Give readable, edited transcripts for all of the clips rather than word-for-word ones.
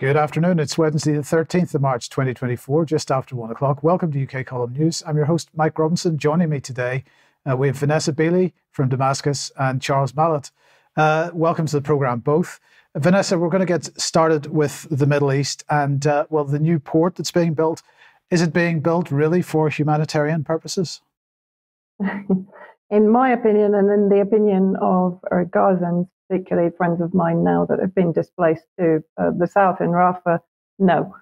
Good afternoon. It's Wednesday, the 13th of March, 2024, just after 1 o'clock. Welcome to UK Column News. I'm your host, Mike Robinson. Joining me today, we have Vanessa Beeley from Damascus and Charles Malet. Welcome to the programme, both. Vanessa, we're going to get started with the Middle East and, the new port that's being built. Is it being built really for humanitarian purposes? In my opinion, and in the opinion of Gazans, particularly friends of mine now that have been displaced to the south in Rafah, no.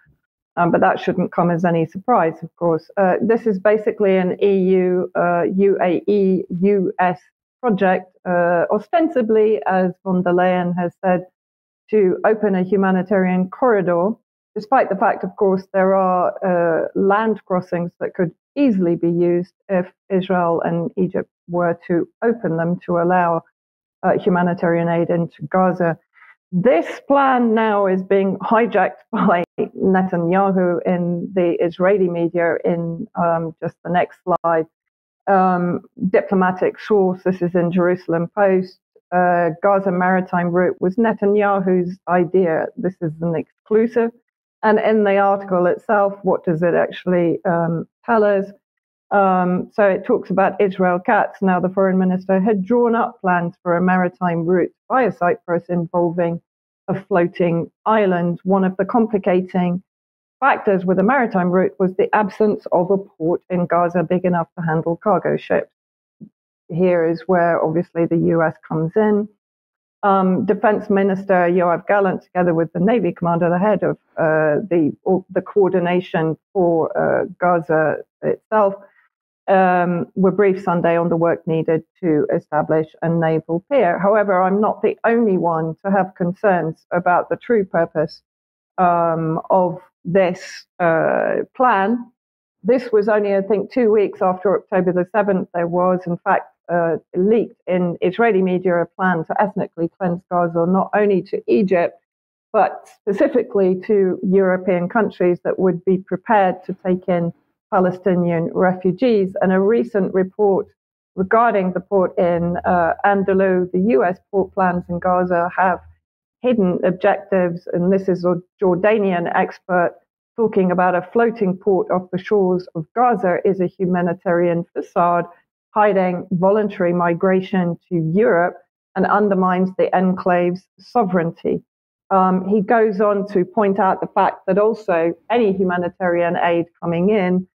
But that shouldn't come as any surprise, of course. This is basically an EU, UAE, US project, ostensibly, as von der Leyen has said, to open a humanitarian corridor, despite the fact, of course, there are land crossings that could easily be used if Israel and Egypt were to open them to allow humanitarian aid into Gaza. This plan now is being hijacked by Netanyahu in the Israeli media in just the next slide. Diplomatic source, this is in Jerusalem Post, Gaza maritime route was Netanyahu's idea. This is an exclusive. And in the article itself, what does it actually tell us? So it talks about Israel Katz. Now, the foreign minister had drawn up plans for a maritime route via Cyprus involving a floating island. One of the complicating factors with a maritime route was the absence of a port in Gaza big enough to handle cargo ships. Here is where obviously the US comes in. Defense Minister Yoav Gallant, together with the Navy commander, the head of the coordination for Gaza itself, were briefed Sunday on the work needed to establish a naval pier. However, I'm not the only one to have concerns about the true purpose of this plan. This was only, I think, 2 weeks after October the 7th. There was, in fact, leaked in Israeli media a plan to ethnically cleanse Gaza, not only to Egypt, but specifically to European countries that would be prepared to take in Palestinian refugees. And a recent report regarding the port in Andalou, the US port plans in Gaza have hidden objectives. And this is a Jordanian expert talking about a floating port off the shores of Gaza is a humanitarian facade hiding voluntary migration to Europe and undermines the enclave's sovereignty. He goes on to point out the fact that also any humanitarian aid coming in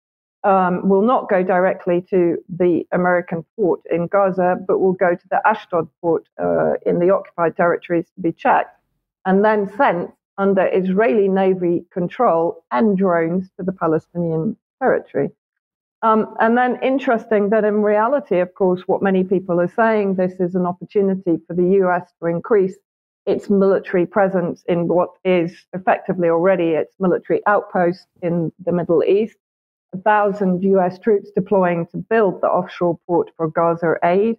will not go directly to the American port in Gaza, but will go to the Ashdod port in the occupied territories to be checked and then sent under Israeli Navy control and drones to the Palestinian territory. And then interesting that in reality, of course, what many people are saying, this is an opportunity for the US to increase its military presence in what is effectively already its military outpost in the Middle East. 1,000 US troops deploying to build the offshore port for Gaza aid.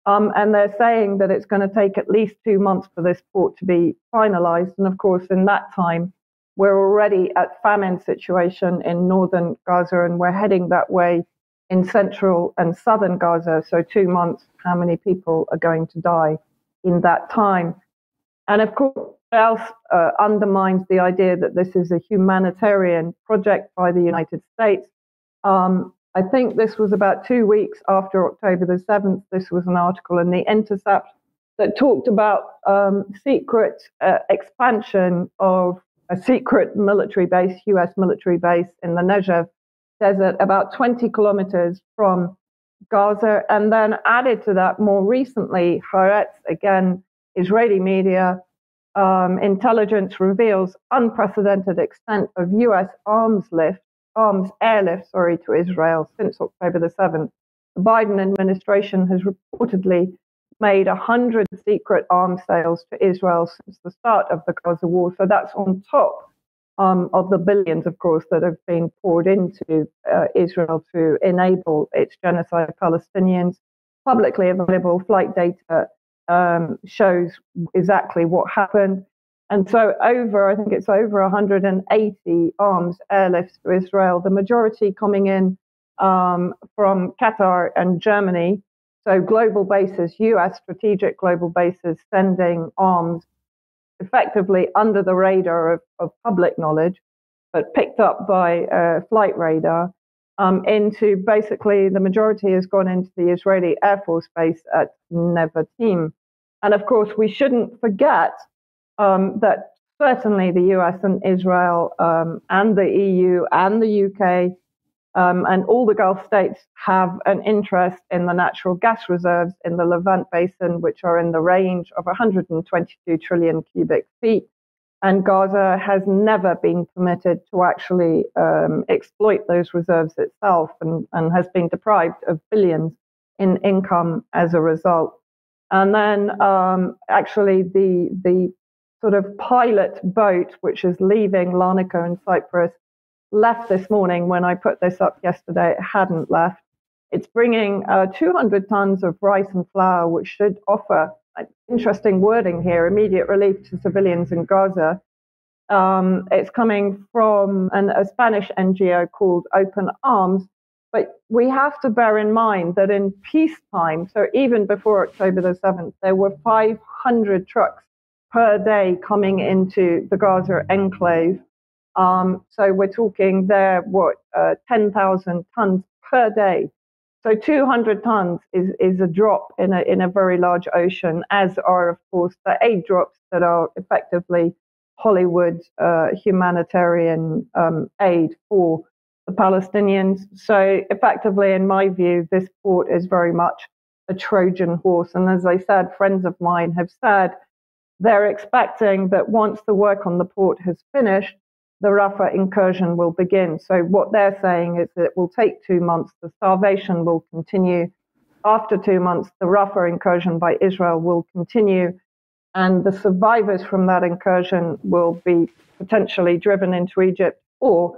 And they're saying that it's going to take at least 2 months for this port to be finalized. And of course, in that time, we're already at famine situation in northern Gaza, and we're heading that way in central and southern Gaza. So 2 months, how many people are going to die in that time? And of course, what else undermines the idea that this is a humanitarian project by the United States? I think this was about 2 weeks after October the 7th. This was an article in The Intercept that talked about secret expansion of a secret military base, US military base in the Negev desert, about 20 kilometers from Gaza. And then added to that more recently, Haaretz, again, Israeli media, intelligence reveals unprecedented extent of US arms airlift, to Israel since October the 7th. The Biden administration has reportedly made 100 secret arms sales to Israel since the start of the Gaza war. So that's on top of the billions, of course, that have been poured into Israel to enable its genocide of Palestinians. Publicly available flight data shows exactly what happened. And so I think it's over 180 arms airlifts to Israel, the majority coming in from Qatar and Germany. So global bases, US strategic global bases sending arms effectively under the radar of public knowledge, but picked up by flight radar, into basically the majority has gone into the Israeli Air Force base at Nevatim. And of course, we shouldn't forget that certainly the US and Israel and the EU and the UK and all the Gulf states have an interest in the natural gas reserves in the Levant Basin, which are in the range of 122 trillion cubic feet. And Gaza has never been permitted to actually exploit those reserves itself, and has been deprived of billions in income as a result. And then actually the sort of pilot boat, which is leaving Larnaca in Cyprus, left this morning. When I put this up yesterday, it hadn't left. It's bringing 200 tons of rice and flour, which should offer, interesting wording here, immediate relief to civilians in Gaza. It's coming from a Spanish NGO called Open Arms. But we have to bear in mind that in peacetime, so even before October the 7th, there were 500 trucks per day coming into the Gaza enclave. So we're talking there, 10,000 tons per day. So 200 tons is a drop in a very large ocean, as are, of course, the aid drops that are effectively Hollywood humanitarian aid for the Palestinians. So effectively, in my view, this port is very much a Trojan horse. And as I said, friends of mine have said they're expecting that once the work on the port has finished, the Rafah incursion will begin. So what they're saying is that it will take 2 months. The starvation will continue. After 2 months, the Rafah incursion by Israel will continue. And the survivors from that incursion will be potentially driven into Egypt or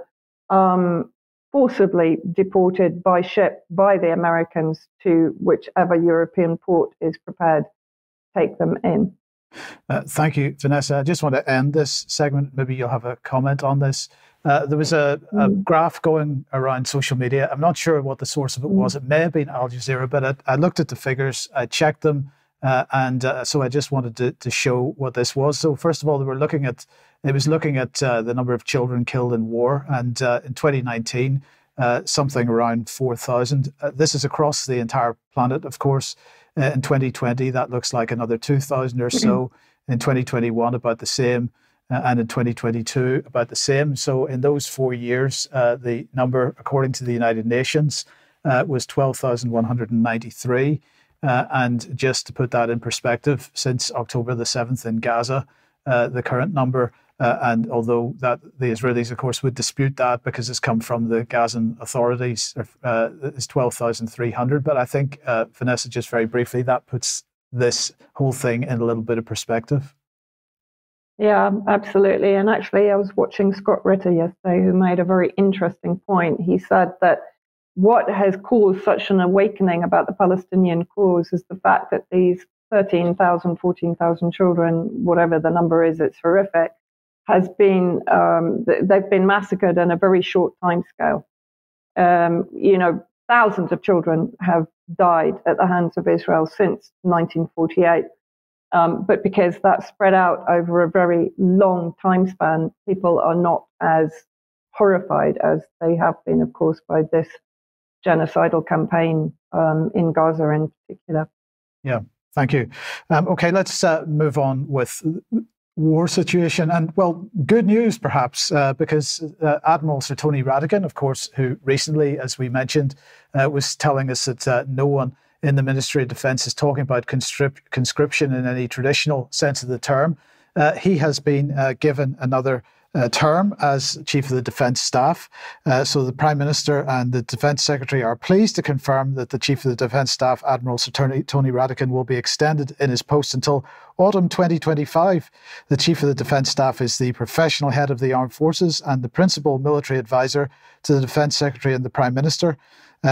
forcibly deported by ship by the Americans to whichever European port is prepared to take them in. Thank you, Vanessa. I just want to end this segment. Maybe you'll have a comment on this. There was a graph going around social media. I'm not sure what the source of it was. It may have been Al Jazeera, but I looked at the figures, I checked them, so I just wanted to show what this was. So first of all, it was looking at the number of children killed in war, and in 2019, something around 4,000. This is across the entire planet, of course. In 2020, that looks like another 2,000 or so. In 2021, about the same. And in 2022, about the same. So in those 4 years, the number, according to the United Nations, was 12,193. And just to put that in perspective, since October the 7th in Gaza, the current number, and although that the Israelis, of course, would dispute that because it's come from the Gazan authorities, is 12,300. But I think, Vanessa, just very briefly, that puts this whole thing in a little bit of perspective. Yeah, absolutely. And actually, I was watching Scott Ritter yesterday, who made a very interesting point. He said that what has caused such an awakening about the Palestinian cause is the fact that these 13,000, 14,000 children, whatever the number is, it's horrific, has been, they've been massacred in a very short time scale. Thousands of children have died at the hands of Israel since 1948. But because that's spread out over a very long time span, people are not as horrified as they have been, of course, by this genocidal campaign in Gaza in particular. Yeah, thank you. Okay, let's move on with war situation. And, well, good news, perhaps, because Admiral Sir Tony Ratigan, of course, who recently, as we mentioned, was telling us that no one in the Ministry of Defence is talking about conscription in any traditional sense of the term. He has been given another term as Chief of the Defence Staff. So the Prime Minister and the Defence Secretary are pleased to confirm that the Chief of the Defence Staff, Admiral Sir Tony Ratigan, will be extended in his post until autumn 2025. The Chief of the Defence Staff is the professional head of the Armed Forces and the principal military advisor to the Defence Secretary and the Prime Minister.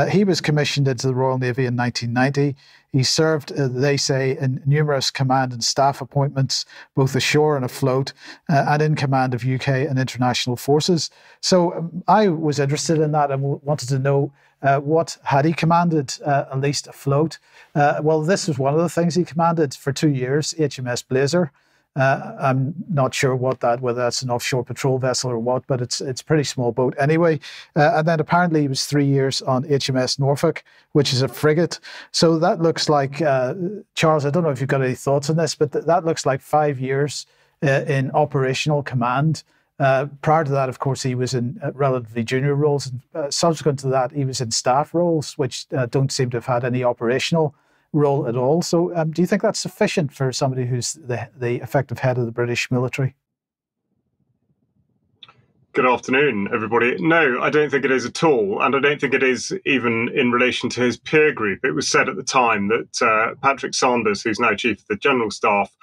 He was commissioned into the Royal Navy in 1990. He served, they say, in numerous command and staff appointments, both ashore and afloat, and in command of UK and international forces. So I was interested in that and wanted to know what had he commanded, at least afloat. Well, this was one of the things he commanded for 2 years, HMS Blazer. I'm not sure whether that's an offshore patrol vessel or what, but it's a pretty small boat anyway. And then apparently he was 3 years on HMS Norfolk, which is a frigate. So that looks like, Charles, I don't know if you've got any thoughts on this, but that looks like 5 years in operational command. Prior to that, of course, he was in relatively junior roles. And subsequent to that, he was in staff roles, which don't seem to have had any operational role at all. So do you think that's sufficient for somebody who's the effective head of the British military? Good afternoon, everybody. No, I don't think it is at all. And I don't think it is even in relation to his peer group. It was said at the time that Patrick Sanders, who's now Chief of the General Staff,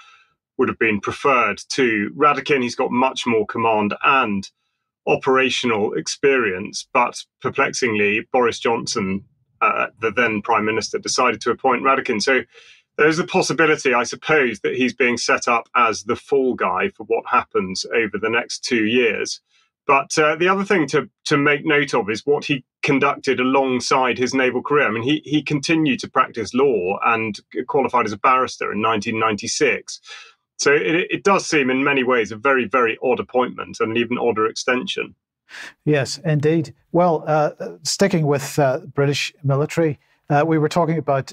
would have been preferred to Radakin. He's got much more command and operational experience. But perplexingly, Boris Johnson, the then Prime Minister, decided to appoint Radakin. So there's a possibility, I suppose, that he's being set up as the fall guy for what happens over the next 2 years. But the other thing to make note of is what he conducted alongside his naval career. I mean, he continued to practice law and qualified as a barrister in 1996. So it does seem in many ways a very, very odd appointment and an even odder extension. Yes, indeed. Well, sticking with British military, we were talking about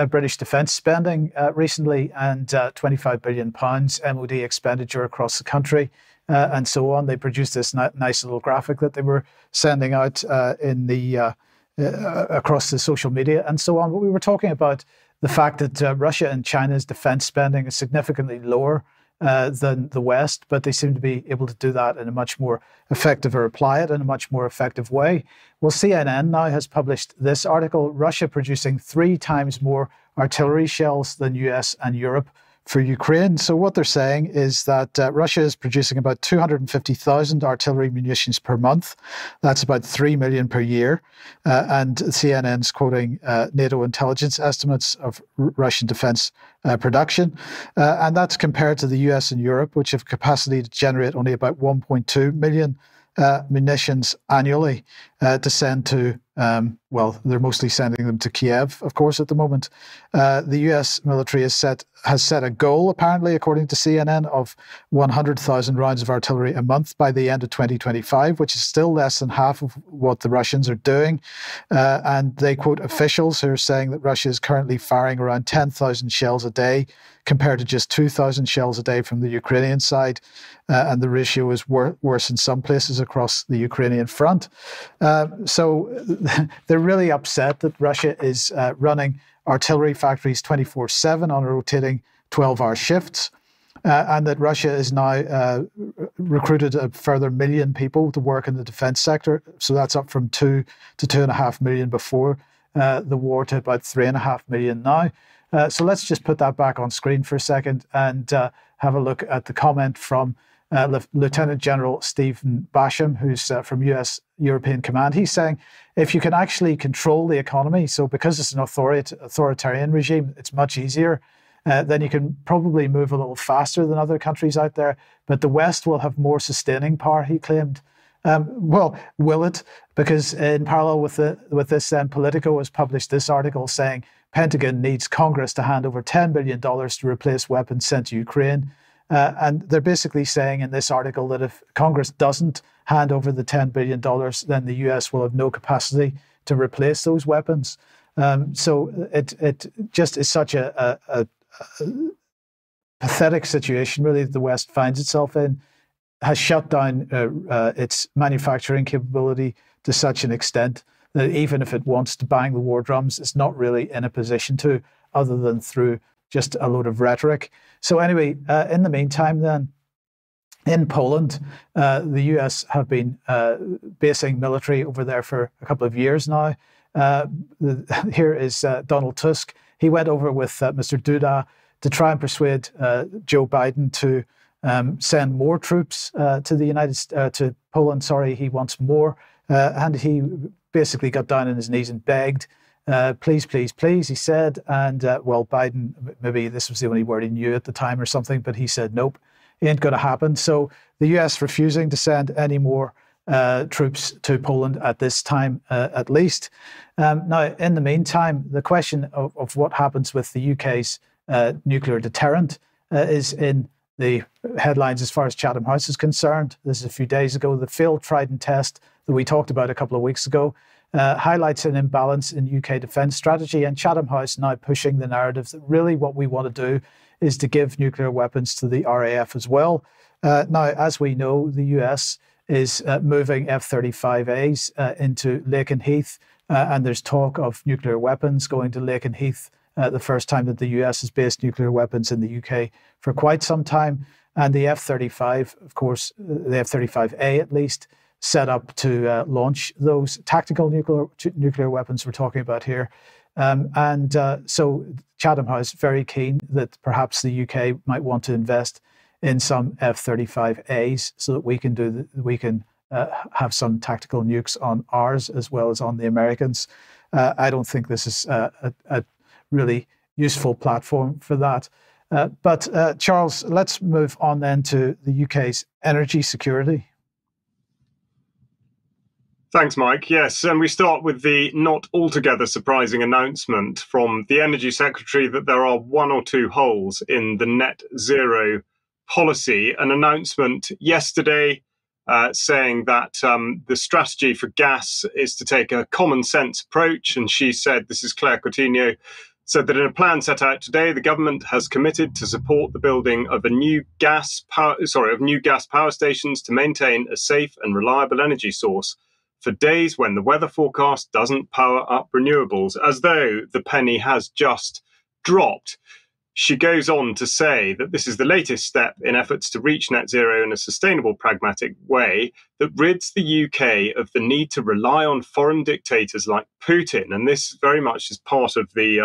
British defence spending recently and £25 billion MOD expenditure across the country. And so on. They produced this nice little graphic that they were sending out in the across the social media and so on. But we were talking about the fact that Russia and China's defense spending is significantly lower than the West, but they seem to be able to do that in a much more effective, or apply it in a much more effective way. Well, CNN now has published this article: Russia producing 3 times more artillery shells than US and Europe for Ukraine. So what they're saying is that Russia is producing about 250,000 artillery munitions per month. That's about 3 million per year. And CNN's quoting NATO intelligence estimates of Russian defense production. And that's compared to the US and Europe, which have capacity to generate only about 1.2 million munitions annually to send to, well, they're mostly sending them to Kiev, of course, at the moment. The US military has set a goal, apparently, according to CNN, of 100,000 rounds of artillery a month by the end of 2025, which is still less than half of what the Russians are doing. And they quote officials who are saying that Russia is currently firing around 10,000 shells a day, compared to just 2,000 shells a day from the Ukrainian side. And the ratio is worse in some places across the Ukrainian front. So they're really upset that Russia is running artillery factories 24/7 on rotating 12-hour shifts, and that Russia has now recruited a further 1 million people to work in the defense sector. So that's up from 2 to 2.5 million before the war, to about 3.5 million now. So let's just put that back on screen for a second and have a look at the comment from Lieutenant General Stephen Basham, who's from US European Command. He's saying, if you can actually control the economy, so because it's an authoritarian regime, it's much easier, then you can probably move a little faster than other countries out there. But the West will have more sustaining power, he claimed. Well, will it? Because in parallel with this, then Politico has published this article saying Pentagon needs Congress to hand over $10 billion to replace weapons sent to Ukraine. And they're basically saying in this article that if Congress doesn't hand over the $10 billion, then the US will have no capacity to replace those weapons. So it just is such a pathetic situation, really, that the West finds itself in. Has shut down its manufacturing capability to such an extent that even if it wants to bang the war drums, it's not really in a position to, other than through just a load of rhetoric. So anyway, in the meantime then, in Poland, the US have been basing military over there for a couple of years now. Here is Donald Tusk. He went over with Mr. Duda to try and persuade Joe Biden to send more troops to Poland. Sorry, he wants more. And he basically got down on his knees and begged, please, please, please, he said. And well, Biden, maybe this was the only word he knew at the time or something, but he said, nope, ain't going to happen. So the US refusing to send any more troops to Poland at this time, at least. Now, in the meantime, the question of what happens with the UK's nuclear deterrent is in the headlines as far as Chatham House is concerned. This is a few days ago. The failed Trident test that we talked about a couple of weeks ago highlights an imbalance in UK defence strategy, and Chatham House now pushing the narrative that really what we want to do is to give nuclear weapons to the RAF as well. Now, as we know, the US is moving F-35As into Lakenheath, and there's talk of nuclear weapons going to Lakenheath, the first time that the US has based nuclear weapons in the UK for quite some time. And the F-35, of course, the F-35A at least, set up to launch those tactical nuclear weapons we're talking about here. So Chatham House very keen that perhaps the UK might want to invest in some F-35As so that we can have some tactical nukes on ours as well as on the Americans. I don't think this is a really useful platform for that. But Charles, let's move on then to the UK's energy security. Thanks, Mike. Yes, and we start with the not altogether surprising announcement from the Energy Secretary that there are one or two holes in the net zero policy. An announcement yesterday saying that the strategy for gas is to take a common sense approach. And she said, this is Claire Coutinho, said that in a plan set out today, the government has committed to support the building of new gas power stations to maintain a safe and reliable energy source for days when the weather forecast doesn't power up renewables, as though the penny has just dropped. She goes on to say that this is the latest step in efforts to reach net zero in a sustainable, pragmatic way that rids the UK of the need to rely on foreign dictators like Putin. And this very much is part of the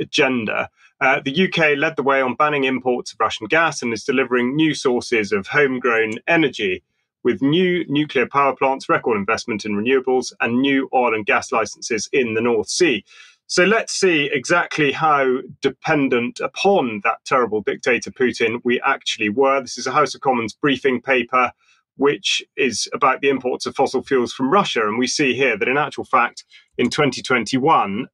agenda. The UK led the way on banning imports of Russian gas and is delivering new sources of homegrown energy, with new nuclear power plants, record investment in renewables, and new oil and gas licenses in the North Sea. So let's see exactly how dependent upon that terrible dictator Putin we actually were. This is a House of Commons briefing paper, which is about the imports of fossil fuels from Russia. And we see here that in actual fact, in 2021,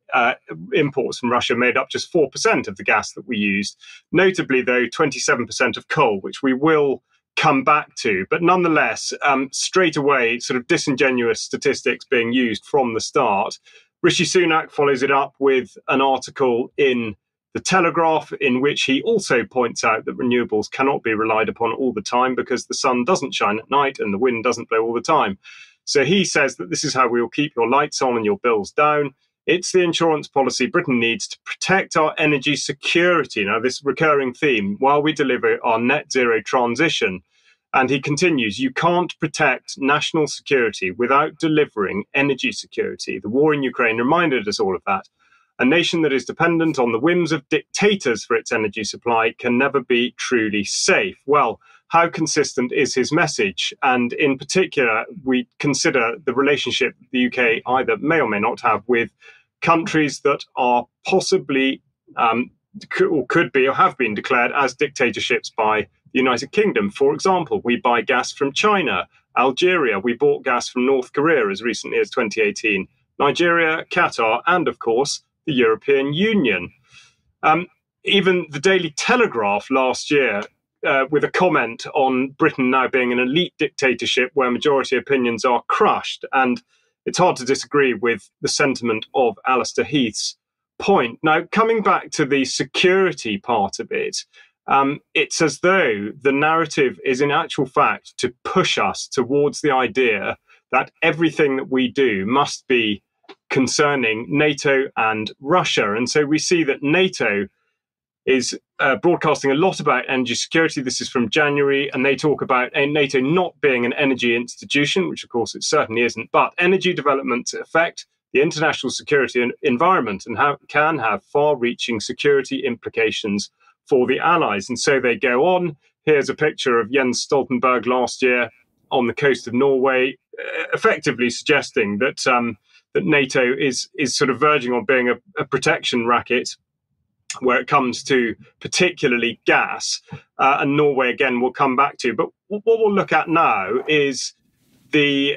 imports from Russia made up just 4% of the gas that we used. Notably, though, 27% of coal, which we will come back to. But nonetheless, straight away, sort of disingenuous statistics being used from the start. Rishi Sunak follows it up with an article in The Telegraph in which he also points out that renewables cannot be relied upon all the time because the sun doesn't shine at night and the wind doesn't blow all the time. So he says that this is how we will keep your lights on and your bills down. It's the insurance policy Britain needs to protect our energy security. Now, this recurring theme, while we deliver our net zero transition. And he continues, you can't protect national security without delivering energy security. The war in Ukraine reminded us all of that. A nation that is dependent on the whims of dictators for its energy supply can never be truly safe. Well, how consistent is his message? And in particular, we consider the relationship the UK either may or may not have with countries that are possibly or could be or have been declared as dictatorships by the United Kingdom. For example, we buy gas from China, Algeria. We bought gas from North Korea as recently as 2018, Nigeria, Qatar, and of course, the European Union. Even the Daily Telegraph last year, with a comment on Britain now being an elite dictatorship where majority opinions are crushed. And it's hard to disagree with the sentiment of Alistair Heath's point. Now, coming back to the security part of it, it's as though the narrative is in actual fact to push us towards the idea that everything that we do must be concerning NATO and Russia. And so we see that NATO is broadcasting a lot about energy security. This is from January, and they talk about NATO not being an energy institution, which of course it certainly isn't, but energy developments affect the international security environment and can have far-reaching security implications for the allies. And so they go on. Here's a picture of Jens Stoltenberg last year on the coast of Norway, effectively suggesting that that NATO is sort of verging on being a protection racket where it comes to particularly gas. And Norway, again, we'll come back to. But what we'll look at now is the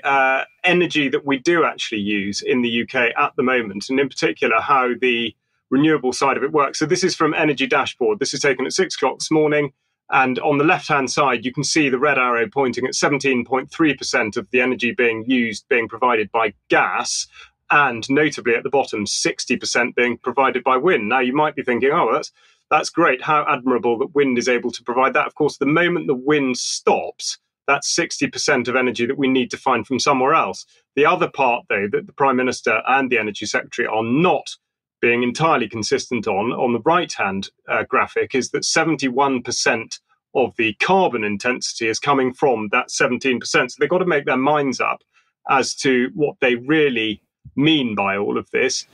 energy that we do actually use in the UK at the moment, and in particular how the renewable side of it works. So this is from Energy Dashboard. This is taken at 6 o'clock this morning. And on the left-hand side, you can see the red arrow pointing at 17.3% of the energy being provided by gas, and notably at the bottom, 60% being provided by wind. Now, you might be thinking, oh, that's great. How admirable that wind is able to provide that. Of course, the moment the wind stops, that's 60% of energy that we need to find from somewhere else. The other part, though, that the Prime Minister and the Energy Secretary are not being entirely consistent on the right-hand graphic, is that 71% of the carbon intensity is coming from that 17%. So they've got to make their minds up as to what they really mean by all of this.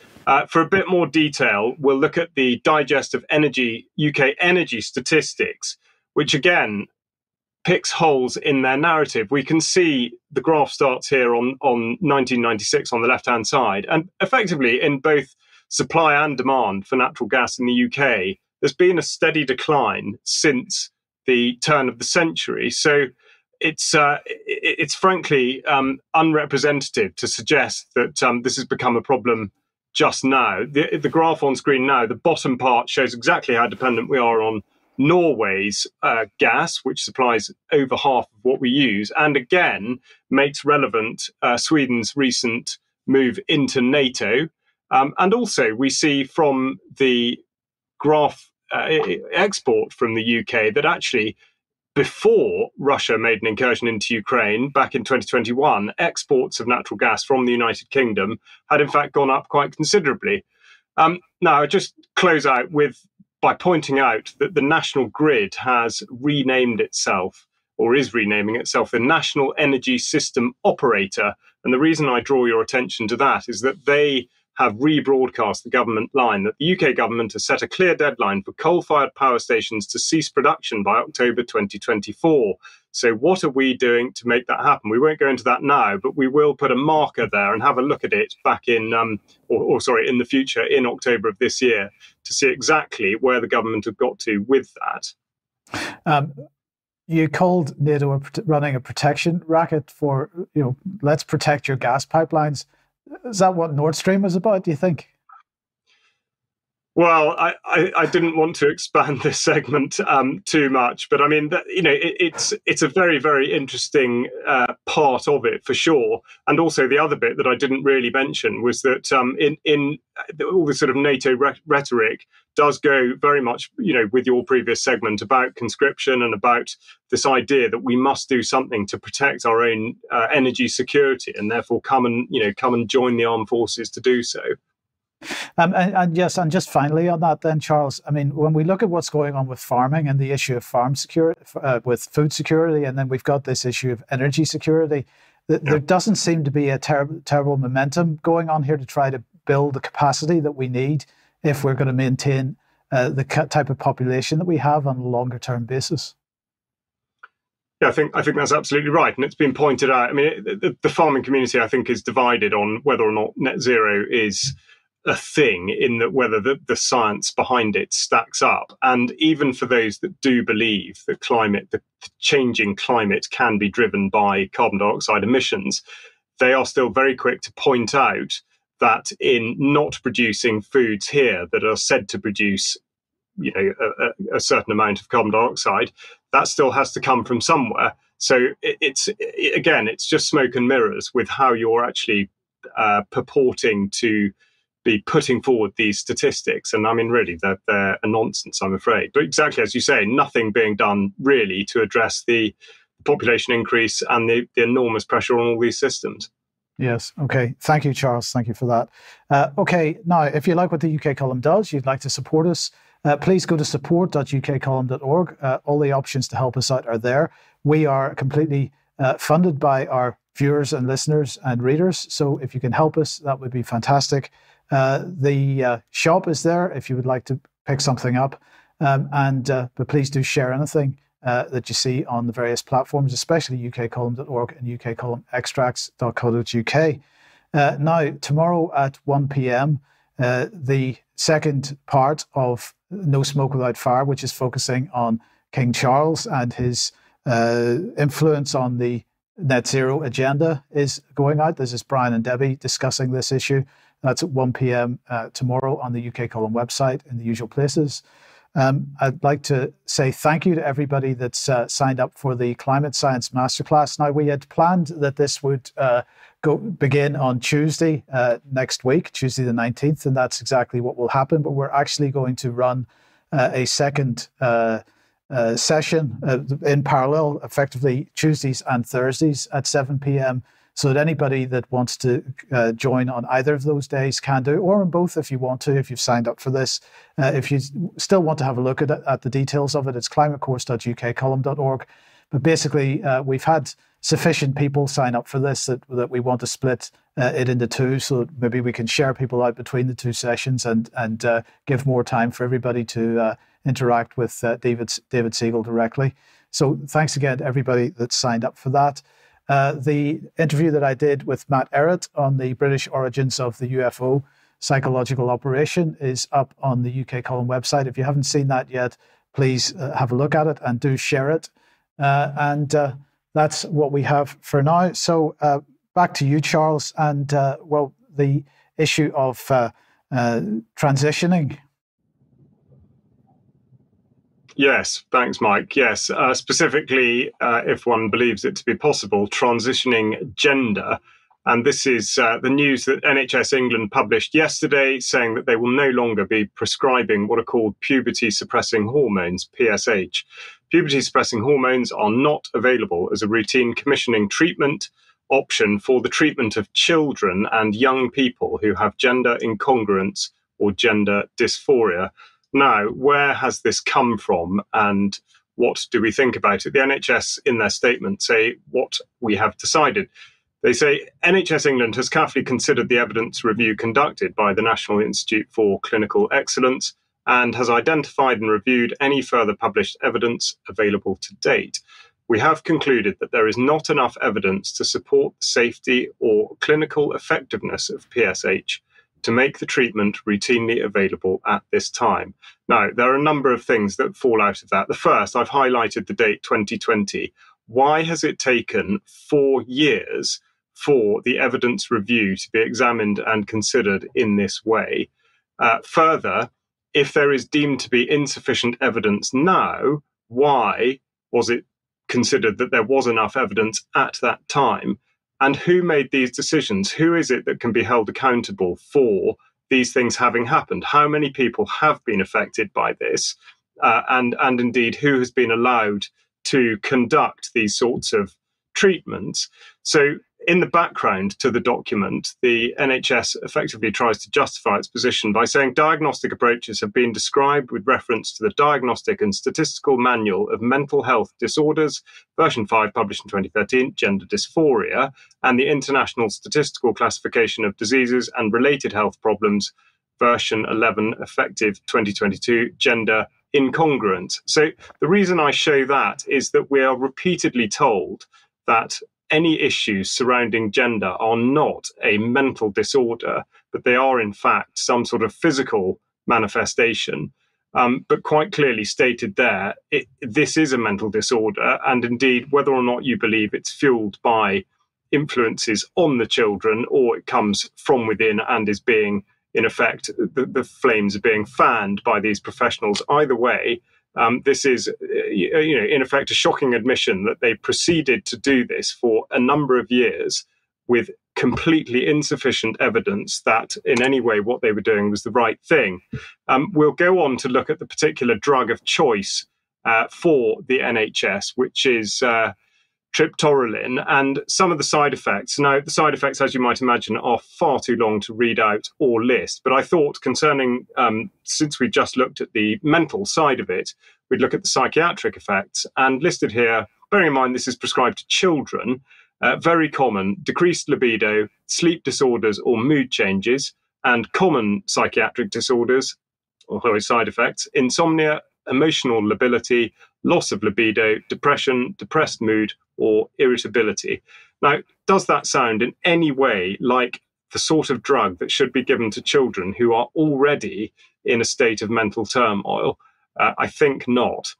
For a bit more detail, we'll look at the Digest of Energy, UK energy statistics, which again picks holes in their narrative. We can see the graph starts here on 1996 on the left-hand side, and effectively in both supply and demand for natural gas in the UK, there's been a steady decline since the turn of the century. So it's frankly unrepresentative to suggest that this has become a problem just now. The graph on screen now, the bottom part shows exactly how dependent we are on Norway's gas, which supplies over half of what we use, and again makes relevant Sweden's recent move into NATO. And also we see from the graph export from the UK that actually before Russia made an incursion into Ukraine back in 2021, exports of natural gas from the United Kingdom had in fact gone up quite considerably. Now, I just close out by pointing out that the National Grid has renamed itself, or is renaming itself, the National Energy System Operator. And the reason I draw your attention to that is that they have rebroadcast the government line that the UK government has set a clear deadline for coal-fired power stations to cease production by October 2024. So what are we doing to make that happen? We won't go into that now, but we will put a marker there and have a look at it back in, in the future, in October of this year, to see exactly where the government have got to with that. You called NATO running a protection racket for, let's protect your gas pipelines. Is that what Nord Stream is about, do you think? Well, I didn't want to expand this segment too much, but I mean, it's a very, very interesting part of it for sure. And also the other bit that I didn't really mention was that in all the sort of NATO rhetoric does go very much, with your previous segment about conscription and about this idea that we must do something to protect our own energy security, and therefore come and join the armed forces to do so. And just finally on that then, Charles, I mean, when we look at what's going on with farming and the issue of farm security, with food security, and then we've got this issue of energy security, there doesn't seem to be a terrible momentum going on here to try to build the capacity that we need if we're going to maintain the type of population that we have on a longer term basis. Yeah, I think that's absolutely right. And it's been pointed out. I mean, the farming community, I think, is divided on whether or not net zero is a thing, in that whether the science behind it stacks up. And even for those that do believe that the changing climate can be driven by carbon dioxide emissions, they are still very quick to point out that in not producing foods here that are said to produce, a certain amount of carbon dioxide, that still has to come from somewhere. So it's just smoke and mirrors with how you're actually purporting to be putting forward these statistics. And I mean, really, they're a nonsense, I'm afraid. But exactly as you say, nothing being done really to address the population increase and the enormous pressure on all these systems. Yes. Okay. Thank you, Charles. Thank you for that. Okay. Now, if you like what the UK Column does, you'd like to support us, please go to support.ukcolumn.org. All the options to help us out are there. We are completely funded by our viewers and listeners and readers. So if you can help us, that would be fantastic. The shop is there if you would like to pick something up. But please do share anything that you see on the various platforms, especially ukcolumn.org and ukcolumnextracts.co.uk. Now, tomorrow at 1 p.m, the second part of No Smoke Without Fire, which is focusing on King Charles and his influence on the net zero agenda, is going out. This is Brian and Debbie discussing this issue. That's at 1 p.m. Tomorrow on the UK Column website in the usual places. I'd like to say thank you to everybody that's signed up for the Climate Science Masterclass. Now, we had planned that this would begin on Tuesday next week, Tuesday the 19th, and that's exactly what will happen. But we're actually going to run a second session in parallel, effectively Tuesdays and Thursdays at 7 p.m. so that anybody that wants to join on either of those days can do, or on both if you want to, if you've signed up for this. If you still want to have a look at the details of it, it's climatecourse.ukcolumn.org. But basically, we've had sufficient people sign up for this that we want to split it into two, so that maybe we can share people out between the two sessions and give more time for everybody to interact with David Siegel directly. So thanks again to everybody that signed up for that. The interview that I did with Matt Errett on the British origins of the UFO psychological operation is up on the UK Column website. If you haven't seen that yet, please have a look at it and do share it. And that's what we have for now. So back to you, Charles, and well, the issue of transitioning. Yes, thanks, Mike. Yes, specifically, if one believes it to be possible, transitioning gender. And this is the news that NHS England published yesterday, saying that they will no longer be prescribing what are called puberty-suppressing hormones, PSH. Puberty-suppressing hormones are not available as a routine commissioning treatment option for the treatment of children and young people who have gender incongruence or gender dysphoria. Now, where has this come from and what do we think about it? The NHS, in their statement, say what we have decided. They say NHS England has carefully considered the evidence review conducted by the National Institute for Clinical Excellence and has identified and reviewed any further published evidence available to date. We have concluded that there is not enough evidence to support the safety or clinical effectiveness of PSH to make the treatment routinely available at this time. Now, there are a number of things that fall out of that. The first, I've highlighted the date 2020. Why has it taken 4 years for the evidence review to be examined and considered in this way? Further, if there is deemed to be insufficient evidence now, why was it considered that there was enough evidence at that time? And who made these decisions? Who is it that can be held accountable for these things having happened? How many people have been affected by this? And indeed, who has been allowed to conduct these sorts of treatments? So in the background to the document, the NHS effectively tries to justify its position by saying diagnostic approaches have been described with reference to the Diagnostic and Statistical Manual of Mental Health Disorders, version 5, published in 2013, Gender Dysphoria, and the International Statistical Classification of Diseases and Related Health Problems, version 11, effective 2022, Gender Incongruence. So the reason I show that is that we are repeatedly told that any issues surrounding gender are not a mental disorder, but they are in fact some sort of physical manifestation. But quite clearly stated there, this is a mental disorder, and indeed, whether or not you believe it's fueled by influences on the children or it comes from within and is being, in effect, the flames are being fanned by these professionals. Either way, this is, in effect, a shocking admission that they proceeded to do this for a number of years with completely insufficient evidence that in any way what they were doing was the right thing. We'll go on to look at the particular drug of choice for the NHS, which is triptorelin, and some of the side effects. Now, the side effects, as you might imagine, are far too long to read out or list. But I thought concerning, since we just looked at the mental side of it, we'd look at the psychiatric effects. And listed here, bearing in mind this is prescribed to children, very common, decreased libido, sleep disorders or mood changes, and common psychiatric disorders, or side effects, insomnia, emotional lability, loss of libido, depression, depressed mood, or irritability. Now, does that sound in any way like the sort of drug that should be given to children who are already in a state of mental turmoil? I think not.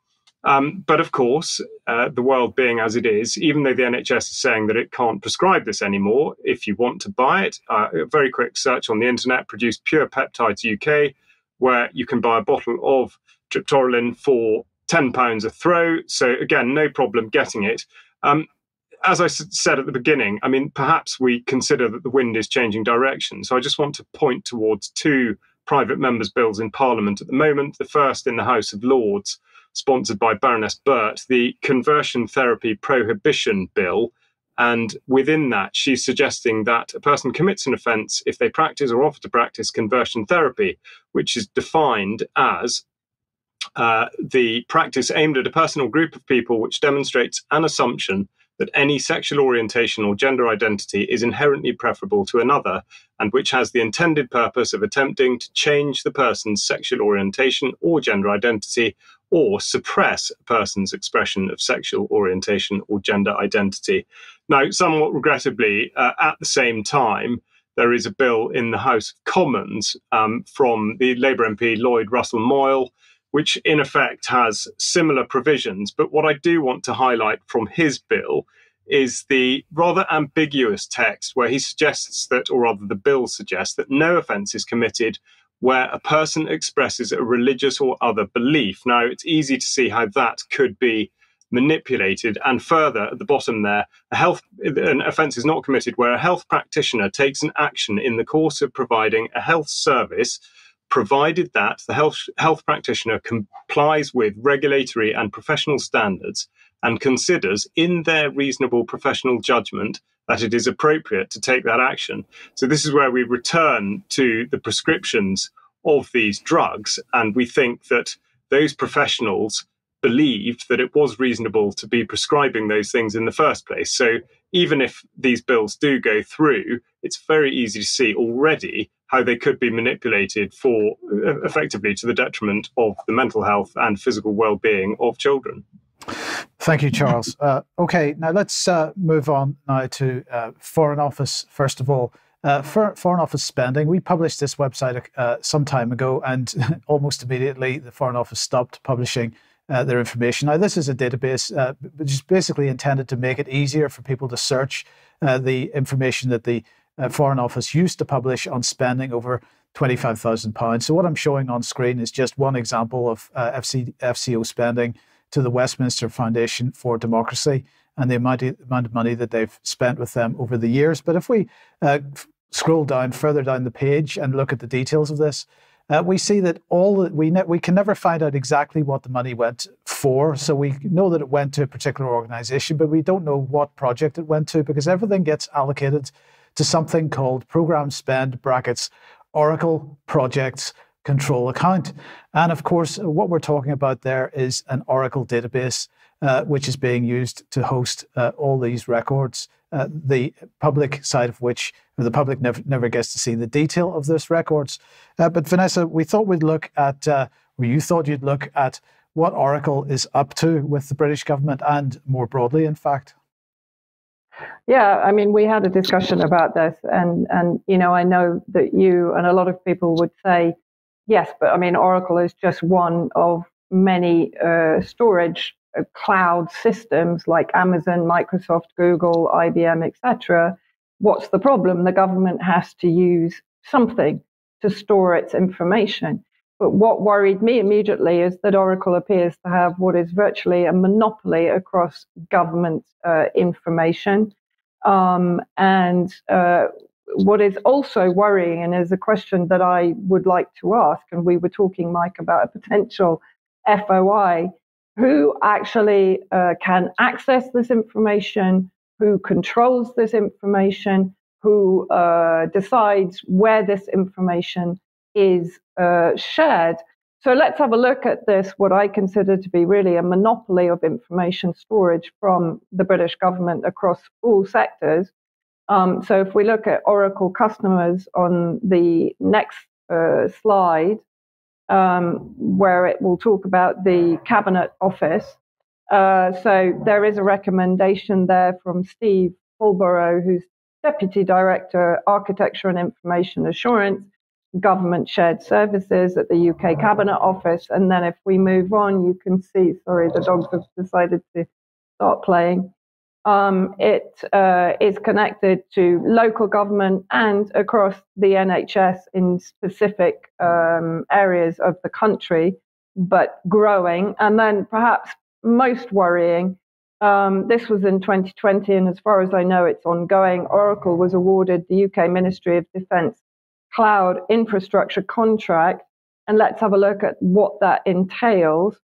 But of course, the world being as it is, even though the NHS is saying that it can't prescribe this anymore, if you want to buy it, a very quick search on the internet produced Pure Peptides UK, where you can buy a bottle of triptorelin for £10 a throw. So again, no problem getting it. As I said at the beginning, I mean, perhaps we consider that the wind is changing direction. So I just want to point towards two private members' bills in Parliament at the moment. The first in the House of Lords, sponsored by Baroness Burt, the Conversion Therapy Prohibition Bill. And within that, she's suggesting that a person commits an offence if they practice or offer to practice conversion therapy, which is defined as the practice aimed at a person or group of people which demonstrates an assumption that any sexual orientation or gender identity is inherently preferable to another, and which has the intended purpose of attempting to change the person's sexual orientation or gender identity, or suppress a person's expression of sexual orientation or gender identity. Now, somewhat regrettably, at the same time, there is a bill in the House of Commons from the Labour MP Lloyd Russell-Moyle, which in effect has similar provisions. But what I do want to highlight from his bill is the rather ambiguous text where he suggests that, or rather the bill suggests, that no offence is committed where a person expresses a religious or other belief. Now, it's easy to see how that could be manipulated. And further, at the bottom there, an offence is not committed where a health practitioner takes an action in the course of providing a health service, provided that the health practitioner complies with regulatory and professional standards and considers in their reasonable professional judgment that it is appropriate to take that action. So this is where we return to the prescriptions of these drugs, and we think that those professionals believed that it was reasonable to be prescribing those things in the first place. So even if these bills do go through, it's very easy to see already how they could be manipulated for effectively to the detriment of the mental health and physical well-being of children. Thank you, Charles. Okay, now let's move on now to Foreign Office, first of all. Foreign Office spending. We published this website some time ago, and almost immediately the Foreign Office stopped publishing their information. Now, this is a database which is basically intended to make it easier for people to search the information that the Foreign Office used to publish on spending over £25,000. So what I'm showing on screen is just one example of FCO spending to the Westminster Foundation for Democracy and the amount of money that they've spent with them over the years. But if we scroll down further down the page and look at the details of this, we see that we can never find out exactly what the money went for. So we know that it went to a particular organisation, but we don't know what project it went to, because everything gets allocated to something called Programme Spend brackets Oracle Projects Control Account. And of course, what we're talking about there is an Oracle database, which is being used to host all these records, the public side of which, the public never gets to see the detail of those records. But Vanessa, we thought we'd look at, or you thought you'd look at what Oracle is up to with the British government and more broadly, in fact. Yeah, I mean, we had a discussion about this, and you know, I know that you and a lot of people would say, yes, but I mean, Oracle is just one of many storage cloud systems like Amazon, Microsoft, Google, IBM, etc. What's the problem? The government has to use something to store its information. But what worried me immediately is that Oracle appears to have what is virtually a monopoly across government information. And what is also worrying, and is a question that I would like to ask, and we were talking, Mike, about a potential FOI, who actually can access this information, who controls this information, who decides where this information is shared. So let's have a look at this, what I consider to be really a monopoly of information storage from the British government across all sectors. So if we look at Oracle customers on the next slide, where it will talk about the Cabinet Office. So there is a recommendation there from Steve Fulborough, who's Deputy Director, Architecture and Information Assurance, Government Shared Services at the UK Cabinet Office. And then if we move on, you can see, sorry, the dogs have decided to start playing. It is connected to local government and across the NHS in specific areas of the country. but growing. And then perhaps most worrying, this was in 2020, and as far as I know, it's ongoing. Oracle was awarded the UK Ministry of Defence cloud infrastructure contract. And let's have a look at what that entails.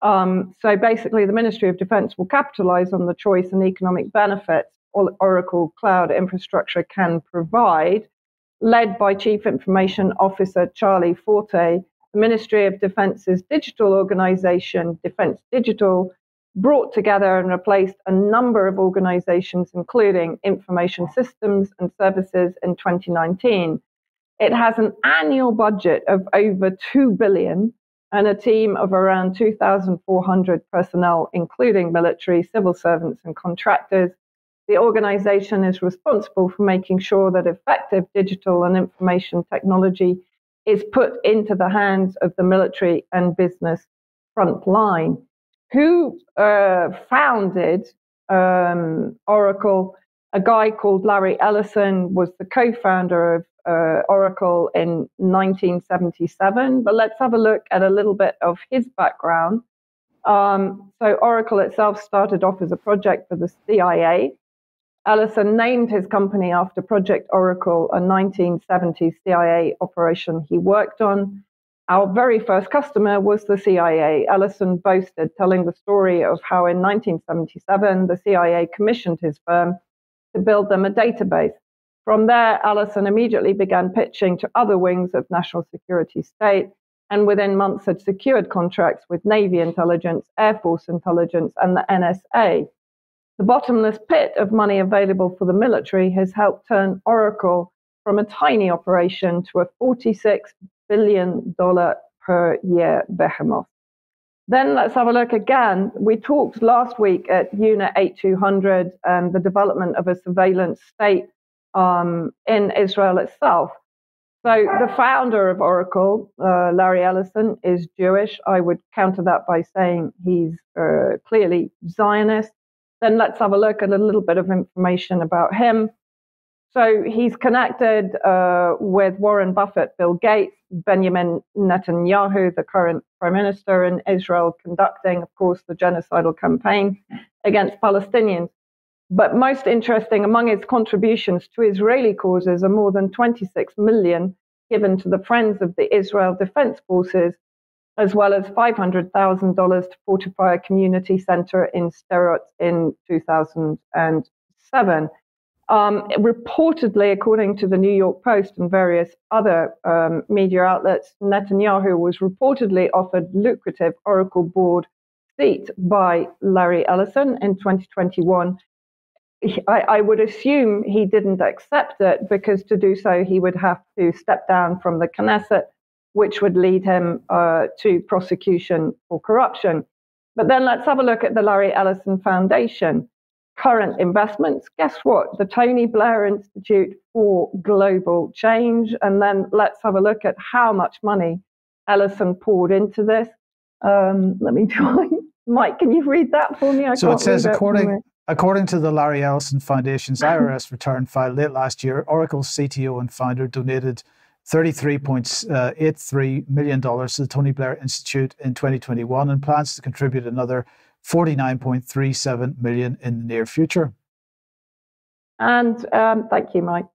So basically, the Ministry of Defence will capitalize on the choice and economic benefits Oracle cloud infrastructure can provide. Led by Chief Information Officer Charlie Forte, the Ministry of Defence's digital organization, Defence Digital, brought together and replaced a number of organizations, including Information Systems and Services, in 2019. It has an annual budget of over $2 billion and a team of around 2,400 personnel, including military, civil servants, and contractors. The organization is responsible for making sure that effective digital and information technology is put into the hands of the military and business front line. Who founded Oracle? A guy called Larry Ellison was the co-founder of Oracle in 1977. But let's have a look at a little bit of his background. So Oracle itself started off as a project for the CIA. Ellison named his company after Project Oracle, a 1970s CIA operation he worked on. Our very first customer was the CIA. Ellison boasted, telling the story of how in 1977, the CIA commissioned his firm to build them a database. From there, Ellison immediately began pitching to other wings of national security state, and within months had secured contracts with Navy intelligence, Air Force intelligence, and the NSA. The bottomless pit of money available for the military has helped turn Oracle from a tiny operation to a $46 billion per year behemoth. Then let's have a look again. We talked last week at Unit 8200 and the development of a surveillance state in Israel itself. So the founder of Oracle, Larry Ellison, is Jewish. I would counter that by saying he's clearly Zionist. Then let's have a look at a little bit of information about him. So he's connected with Warren Buffett, Bill Gates, Benjamin Netanyahu, the current prime minister in Israel, conducting, of course, the genocidal campaign against Palestinians. But most interesting, among his contributions to Israeli causes are more than 26 million given to the Friends of the Israel Defense Forces, as well as $500,000 to fortify a community center in Sderot in 2007. Reportedly, according to the New York Post and various other media outlets, Netanyahu was reportedly offered lucrative Oracle board seat by Larry Ellison in 2021. I would assume he didn't accept it because to do so, he would have to step down from the Knesset, which would lead him to prosecution for corruption. But then let's have a look at the Larry Ellison Foundation. Current investments, guess what? The Tony Blair Institute for Global Change. And then let's have a look at how much money Ellison poured into this. Let me try. Mike, can you read that for me? So it says, according to the Larry Ellison Foundation's IRS return filed late last year, Oracle's CTO and founder donated $33.83 million to the Tony Blair Institute in 2021 and plans to contribute another $49.37 million in the near future. And thank you, Mike.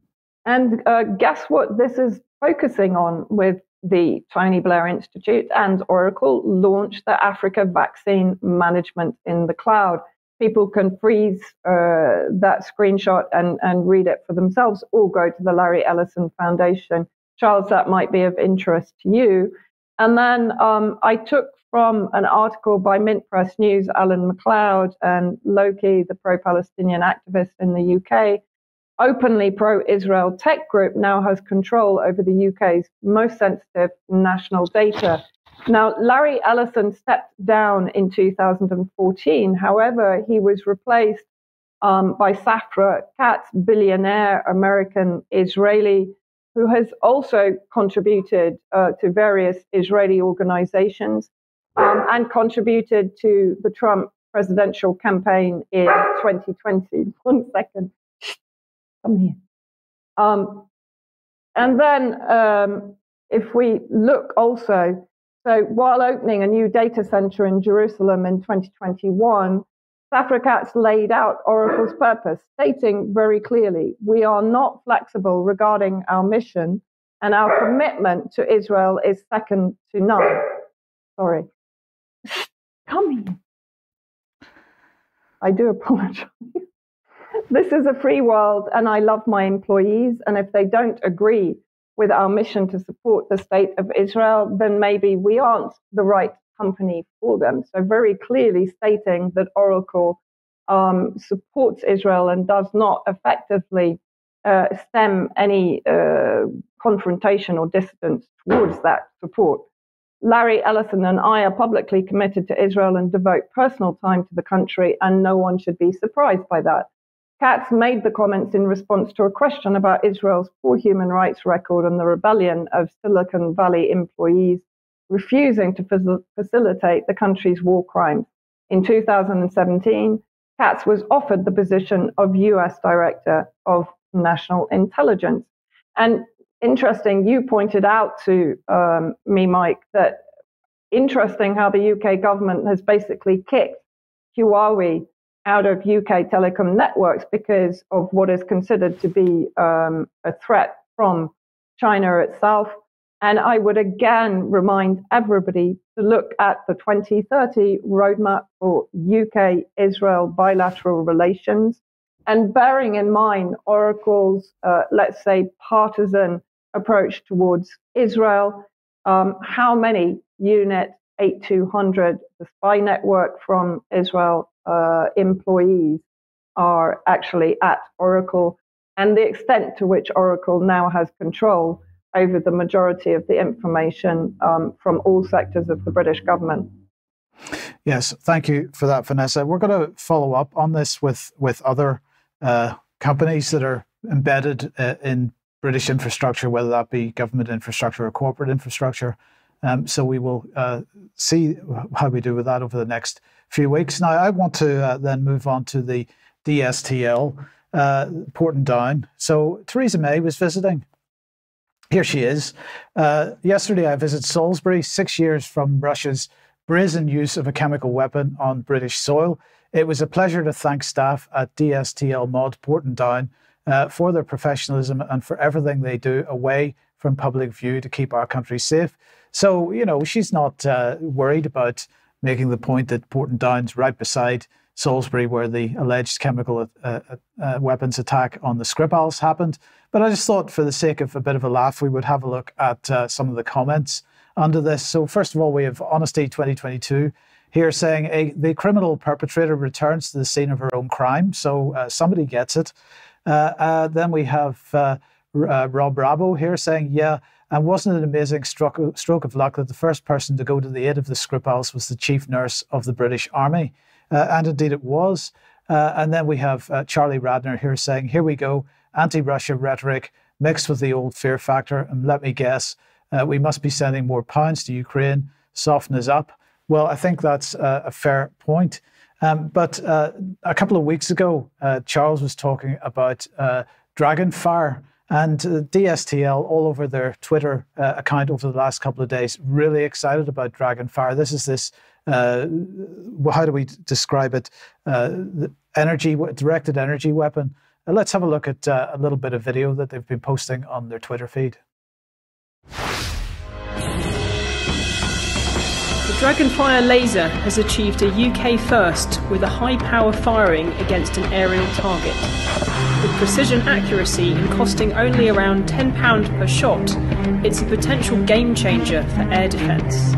And guess what this is focusing on with the Tony Blair Institute and Oracle launched the Africa Vaccine Management in the Cloud. People can freeze that screenshot and read it for themselves or go to the Larry Ellison Foundation. Charles, that might be of interest to you. And then I took from an article by Mint Press News, Alan McLeod and Loki, the pro-Palestinian activist in the UK, openly pro-Israel tech group now has control over the UK's most sensitive national data. Now, Larry Ellison stepped down in 2014. However, he was replaced by Safra Katz, billionaire American-Israeli, who has also contributed to various Israeli organizations and contributed to the Trump presidential campaign in 2020. 1 second. Come here. And then if we look also, So while opening a new data center in Jerusalem in 2021, Safra Catz laid out Oracle's purpose, stating very clearly, we are not flexible regarding our mission, and our commitment to Israel is second to none. Sorry. Come here. I do apologize. This is a free world, and I love my employees, and if they don't agree with our mission to support the state of Israel, then maybe we aren't the right company for them. So very clearly stating that Oracle supports Israel and does not effectively stem any confrontation or distance towards that support. Larry Ellison and I are publicly committed to Israel and devote personal time to the country, and no one should be surprised by that. Catz made the comments in response to a question about Israel's poor human rights record and the rebellion of Silicon Valley employees refusing to facilitate the country's war crimes. In 2017, Catz was offered the position of US Director of National Intelligence. And interesting, you pointed out to me, Mike, that interesting how the UK government has basically kicked Huawei out of UK telecom networks because of what is considered to be a threat from China itself. And I would again remind everybody to look at the 2030 roadmap for UK-Israel bilateral relations, and bearing in mind Oracle's, let's say, partisan approach towards Israel, how many Unit 8200, the spy network from Israel, employees are actually at Oracle, and the extent to which Oracle now has control over the majority of the information from all sectors of the British government. Yes, thank you for that, Vanessa. We're going to follow up on this with other companies that are embedded in British infrastructure, whether that be government infrastructure or corporate infrastructure. So we will see how we do with that over the next few weeks. Now, I want to then move on to the DSTL, Portendown. So Theresa May was visiting. Here she is. Yesterday, I visited Salisbury, 6 years from Russia's brazen use of a chemical weapon on British soil. It was a pleasure to thank staff at DSTL Mod Portendown for their professionalism and for everything they do away from public view to keep our country safe. So, you know, she's not worried about making the point that Portendown's right beside Salisbury, where the alleged chemical weapons attack on the Skripals happened. But I just thought, for the sake of a bit of a laugh, we would have a look at some of the comments under this. So first of all, we have Honesty 2022 here saying the criminal perpetrator returns to the scene of her own crime. So somebody gets it. Then we have Rob Bravo here saying, yeah, and wasn't it an amazing stroke of luck that the first person to go to the aid of the Skripals was the chief nurse of the British Army? And indeed it was. And then we have Charlie Radner here saying, here we go, anti-Russia rhetoric mixed with the old fear factor. And let me guess, we must be sending more pounds to Ukraine, soften us up. Well, I think that's a fair point. But a couple of weeks ago, Charles was talking about Dragonfire, and DSTL all over their Twitter account over the last couple of days, really excited about Dragonfire. This is this, how do we describe it? The directed energy weapon. Let's have a look at a little bit of video that they've been posting on their Twitter feed. The Dragonfire laser has achieved a UK first with a high-power firing against an aerial target. With precision accuracy and costing only around £10 per shot, it's a potential game-changer for air defence.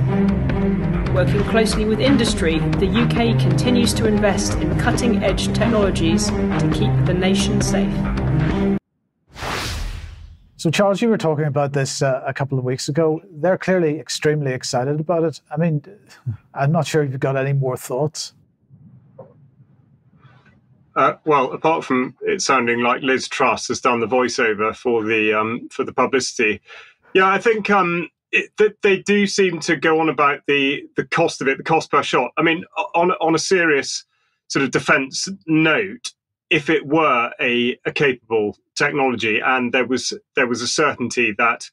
Working closely with industry, the UK continues to invest in cutting-edge technologies to keep the nation safe. So, Charles, you were talking about this a couple of weeks ago. They're clearly extremely excited about it. I mean, I'm not sure if you've got any more thoughts. Well, apart from it sounding like Liz Truss has done the voiceover for the publicity, yeah, I think they do seem to go on about the cost of it, the cost per shot. I mean, on a serious sort of defence note, if it were a capable technology and there was a certainty that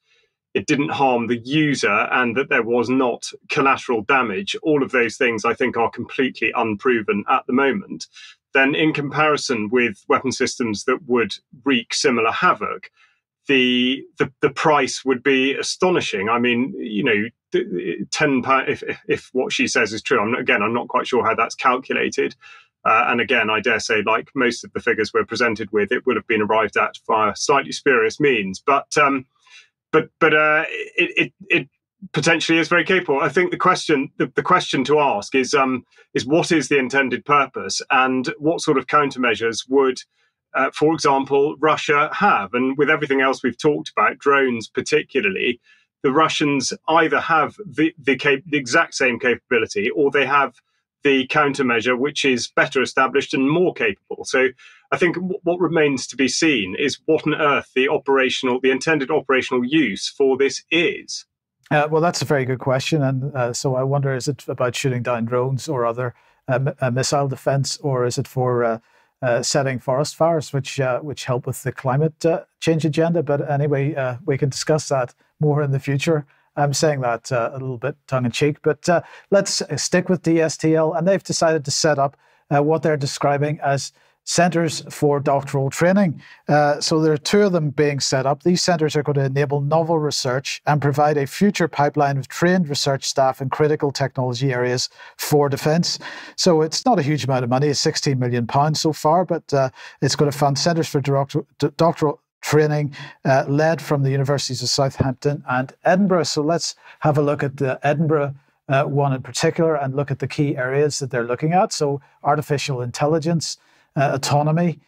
it didn't harm the user, and that there was not collateral damage, all of those things I think are completely unproven at the moment, then in comparison with weapon systems that would wreak similar havoc, the price would be astonishing. I mean, you know, £10, if what she says is true, I'm not quite sure how that's calculated. And again, I dare say, like most of the figures we're presented with, it would have been arrived at via slightly spurious means. But it potentially is very capable. I think the question to ask is what is the intended purpose, and what sort of countermeasures would, for example, Russia have? And with everything else we've talked about, drones particularly, the Russians either have the exact same capability, or they have the countermeasure which is better established and more capable. So I think what remains to be seen is what on earth the intended operational use for this is. Well, that's a very good question. And so I wonder, is it about shooting down drones or other missile defense, or is it for setting forest fires, which help with the climate change agenda? But anyway, we can discuss that more in the future. I'm saying that a little bit tongue-in-cheek, but let's stick with DSTL. And they've decided to set up what they're describing as centres for doctoral training. So there are two of them being set up. These centres are going to enable novel research and provide a future pipeline of trained research staff in critical technology areas for defence. So it's not a huge amount of money. It's £16 million so far, but it's going to fund centres for doctoral training led from the universities of Southampton and Edinburgh. So let's have a look at the Edinburgh one in particular and look at the key areas that they're looking at. So artificial intelligence, autonomy,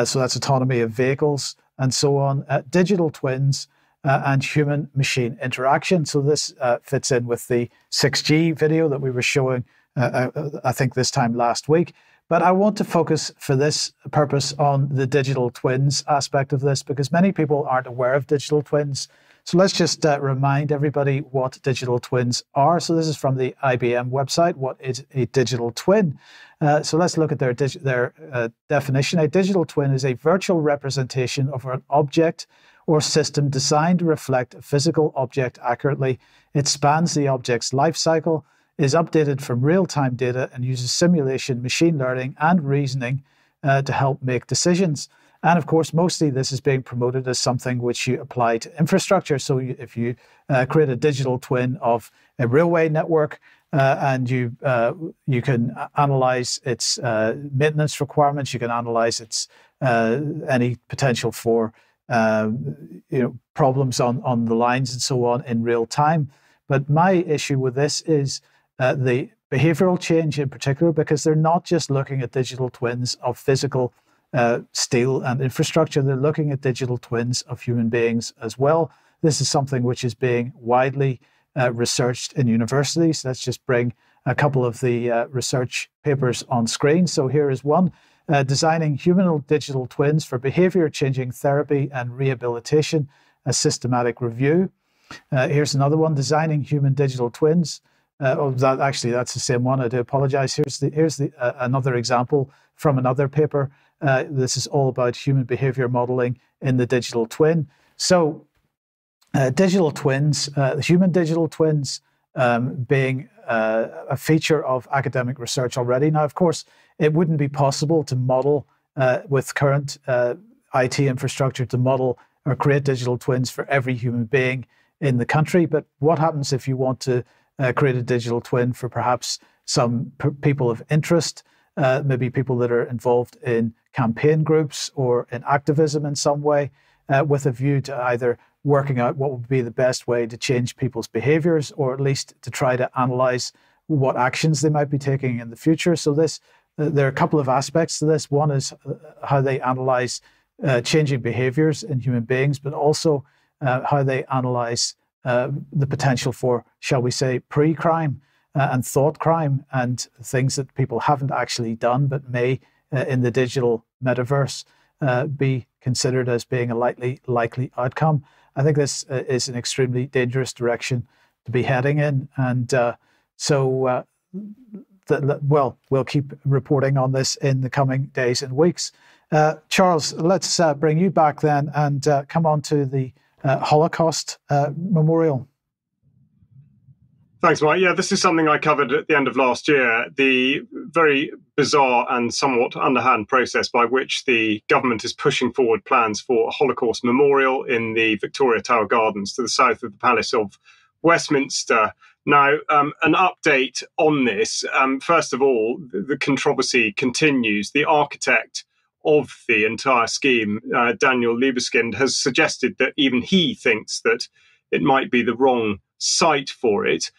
so that's autonomy of vehicles and so on, digital twins and human-machine interaction. So this fits in with the 6G video that we were showing, I think this time last week. But I want to focus for this purpose on the digital twins aspect of this, because many people aren't aware of digital twins. So let's just remind everybody what digital twins are. So this is from the IBM website. What is a digital twin? So let's look at their definition. A digital twin is a virtual representation of an object or system designed to reflect a physical object accurately. It spans the object's life cycle, is updated from real-time data, and uses simulation, machine learning, and reasoning to help make decisions. And of course, mostly this is being promoted as something which you apply to infrastructure. So if you create a digital twin of a railway network and you can analyze its maintenance requirements, you can analyze its any potential for problems on the lines and so on in real time. But my issue with this is the behavioral change in particular, because they're not just looking at digital twins of physical steel and infrastructure, they're looking at digital twins of human beings as well. This is something which is being widely researched in universities. Let's just bring a couple of the research papers on screen. So here is one, designing human digital twins for behavior changing therapy and rehabilitation, a systematic review. Here's another one, designing human digital twins. That's the same one. I do apologize. Here's another example from another paper. This is all about human behavior modeling in the digital twin. So digital twins, human digital twins being a feature of academic research already. Now, of course, it wouldn't be possible to model with current IT infrastructure to model or create digital twins for every human being in the country. But what happens if you want to create a digital twin for perhaps some people of interest, maybe people that are involved in campaign groups or in activism in some way, with a view to either working out what would be the best way to change people's behaviors, or at least to try to analyze what actions they might be taking in the future. So there are a couple of aspects to this. One is how they analyze changing behaviors in human beings, but also how they analyze the potential for, shall we say, pre-crime and thought crime, and things that people haven't actually done but may in the digital metaverse be considered as being a likely outcome. I think this is an extremely dangerous direction to be heading in, and we'll keep reporting on this in the coming days and weeks. Charles, let's bring you back then and come on to the Holocaust memorial? Thanks, Mike. Yeah, this is something I covered at the end of last year, the very bizarre and somewhat underhand process by which the government is pushing forward plans for a Holocaust memorial in the Victoria Tower Gardens to the south of the Palace of Westminster. Now, an update on this. First of all, the controversy continues. The architect of the entire scheme, Daniel Liebeskind, has suggested that even he thinks that it might be the wrong site for it.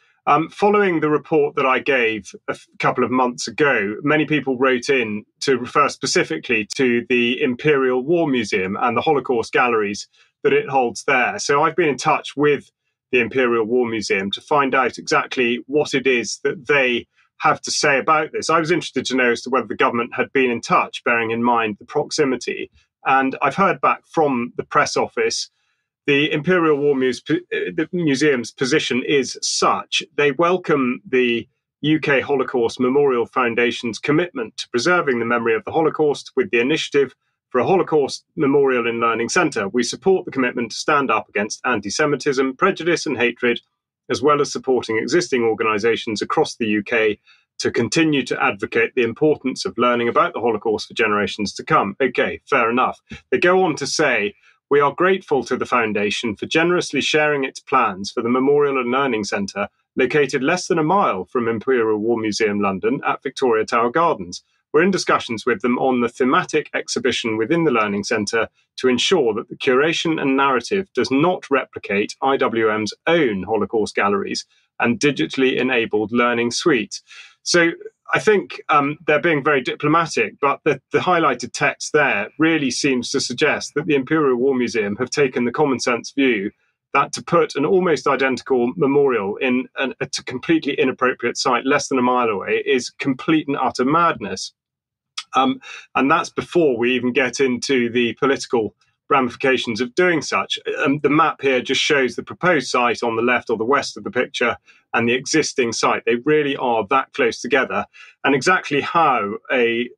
Following the report that I gave a couple of months ago, many people wrote in to refer specifically to the Imperial War Museum and the Holocaust galleries that it holds there. So I've been in touch with the Imperial War Museum to find out exactly what it is that they have to say about this. I was interested to know as to whether the government had been in touch, bearing in mind the proximity. And I've heard back from the press office. The Imperial War Museum's position is such. They welcome the UK Holocaust Memorial Foundation's commitment to preserving the memory of the Holocaust with the initiative for a Holocaust Memorial and Learning Centre. We support the commitment to stand up against anti-Semitism, prejudice and hatred, as well as supporting existing organisations across the UK to continue to advocate the importance of learning about the Holocaust for generations to come. Okay, fair enough. They go on to say, we are grateful to the Foundation for generously sharing its plans for the Memorial and Learning Centre, located less than a mile from Imperial War Museum London at Victoria Tower Gardens. We're in discussions with them on the thematic exhibition within the Learning Centre to ensure that the curation and narrative does not replicate IWM's own Holocaust galleries and digitally enabled learning suites. So I think they're being very diplomatic, but the highlighted text there really seems to suggest that the Imperial War Museum have taken the common sense view that to put an almost identical memorial in a completely inappropriate site less than a mile away is complete and utter madness. And that's before we even get into the political ramifications of doing such. The map here just shows the proposed site on the left or the west of the picture and the existing site. They really are that close together. And exactly how a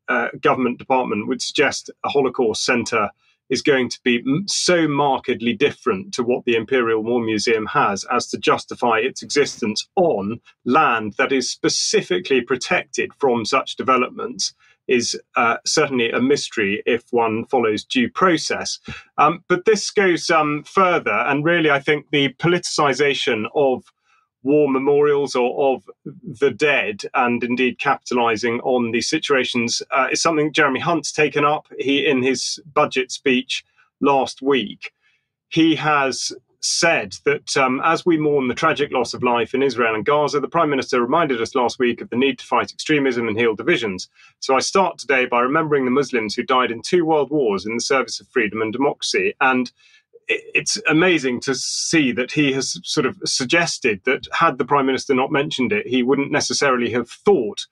government department would suggest a Holocaust centre is going to be so markedly different to what the Imperial War Museum has as to justify its existence on land that is specifically protected from such developments is certainly a mystery if one follows due process. But this goes further, and really I think the politicisation of war memorials or of the dead, and indeed capitalising on these situations, is something Jeremy Hunt's taken up. He, in his budget speech last week, he has said that as we mourn the tragic loss of life in Israel and Gaza, the Prime Minister reminded us last week of the need to fight extremism and heal divisions. So I start today by remembering the Muslims who died in 2 world wars in the service of freedom and democracy. And it's amazing to see that he has sort of suggested that had the Prime Minister not mentioned it, he wouldn't necessarily have thought